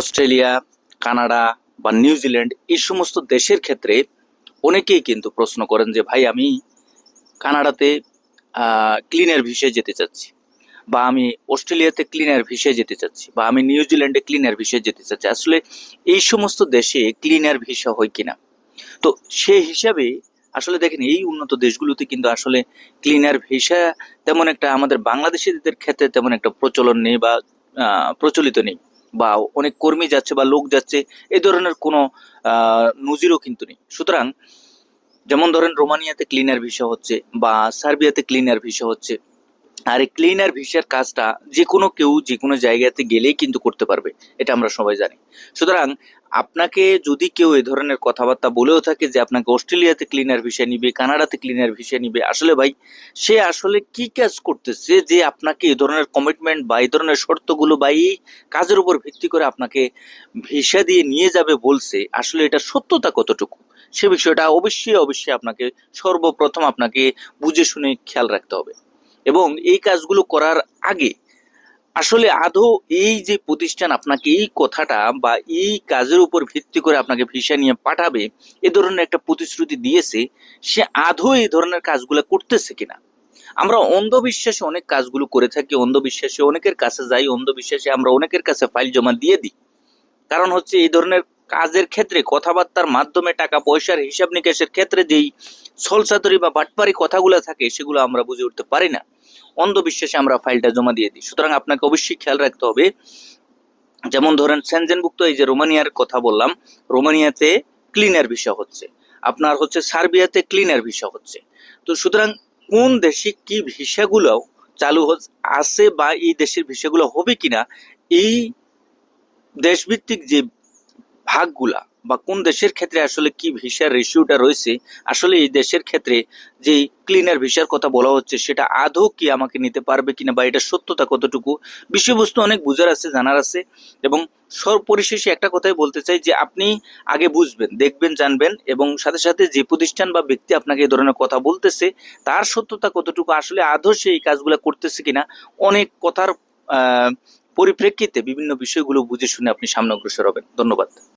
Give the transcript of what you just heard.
Australia, Canada বা New Zealand এই সমস্ত দেশের ক্ষেত্রে অনেকেই কিন্তু প্রশ্ন করেন যে ভাই আমি কানাডাতে ক্লিনার ভিসায় যেতে চাচ্ছি, বা আমি অস্ট্রেলিয়াতে ক্লিনার ভিসায় যেতে চাচ্ছি, বা আমি নিউজিল্যান্ডে ক্লিনার ভিসায় যেতে চাচ্ছি। আসলে এই সমস্ত দেশে ক্লিনার ভিসা হয় কিনা, তো সেই হিসাবে আসলে দেখেন এই উন্নত দেশগুলোতে কিন্তু আসলে ক্লিনার ভিসা তেমন একটা আমাদের বাংলাদেশিদের ক্ষেত্রে তেমন একটা প্রচলন নেই বা প্রচলিত নেই, বা অনেক কর্মী যাচ্ছে বা লোক যাচ্ছে এই ধরনের কোনো নজিরও কিন্তু নেই। সুতরাং যেমন ধরেন রোমানিয়াতে ক্লিনার ভিসা হচ্ছে বা সার্বিয়াতে ক্লিনার ভিসা হচ্ছে, আর এই ক্লিনার ভিসার কাজটা যে কোনো কেউ যে কোনো জায়গাতে গেলেই কিন্তু করতে পারবে, এটা আমরা সবাই জানি। সুতরাং আপনাকে যদি কেউ এই ধরনের কথাবার্তা বলেও থাকে যে আপনাকে অস্ট্রেলিয়াতে ক্লিনার ভিসা নিবে, কানাডাতে ক্লিনার ভিসা নিবে, আসলে ভাই সে আসলে কি কাজ করতেছে যে আপনাকে এই ধরনের কমিটমেন্ট বা এই ধরনের শর্তগুলো বা এই কাজের উপর ভিত্তি করে আপনাকে ভিসা দিয়ে নিয়ে যাবে বলছে, আসলে এটা সত্যতা কতটুকু সে বিষয়টা অবশ্যই অবশ্যই আপনাকে সর্বপ্রথম আপনাকে বুঝে শুনে খেয়াল রাখতে হবে। এবং এই কাজগুলো করার আগে আসলে আদৌ এই যে প্রতিষ্ঠান আপনাকে এই কথাটা বা এই কাজের উপর ভিত্তি করে আপনাকে ভিসা নিয়ে পাঠাবে এ ধরনের একটা প্রতিশ্রুতি দিয়েছে, সে আদৌ এই ধরনের কাজগুলো করতেছে কিনা। আমরা অন্ধবিশ্বাসে অনেক কাজগুলো করে থাকি, অন্ধবিশ্বাসে অনেকের কাছে যাই, অন্ধবিশ্বাসে আমরা অনেকের কাছে ফাইল জমা দিয়ে দিই। কারণ হচ্ছে এই ধরনের কাজের ক্ষেত্রে কথাবার্তার মাধ্যমে টাকা পয়সার হিসাব নিকাশের ক্ষেত্রে যেই ছলচাতুরি বা বাটপারি কথাগুলো থাকে সেগুলো আমরা বুঝে উঠতে পারি না, অন্ধবিশ্বাসে আমরা ফাইলটা জমা দিয়ে দিই। সুতরাং আপনাকে অবশ্যই খেয়াল রাখতে হবে। যেমন ধরেন সেনজেনভুক্ত এই যে রোমানিয়ার কথা বললাম, রোমানিয়াতে ক্লিনার ভিসা হচ্ছে, আপনার হচ্ছে সার্বিয়াতে ক্লিনার ভিসা হচ্ছে। তো সুতরাং কোন দেশে কি ভিসাগুলো চালু আছে বা এই দেশের ভিসাগুলো হবে কিনা, এই দেশভিত্তিক যে ভাগগুলা বা কোন দেশের ক্ষেত্রে আসলে কি ভিসার রেশিওটা রয়েছে, আসলে এই দেশের ক্ষেত্রে যে ক্লিনার ভিসার কথা বলা হচ্ছে সেটা আদৌ কি আমাকে নিতে পারবে কিনা বা এটা সত্যতা কতটুকু, বিষয়বস্তু অনেক বুঝার আছে, জানার আছে। এবং সর্বপরিশেষে একটা কথাই বলতে চাই যে আপনি আগে বুঝবেন, দেখবেন, জানবেন, এবং সাথে সাথে যে প্রতিষ্ঠান বা ব্যক্তি আপনাকে এই ধরনের কথা বলতেছে তার সত্যতা কতটুকু, আসলে আদৌ সে এই কাজগুলো করতেছে কিনা, অনেক কথার পরিপ্রেক্ষিতে বিভিন্ন বিষয়গুলো বুঝে শুনে আপনি সামনে অগ্রসর হবেন। ধন্যবাদ।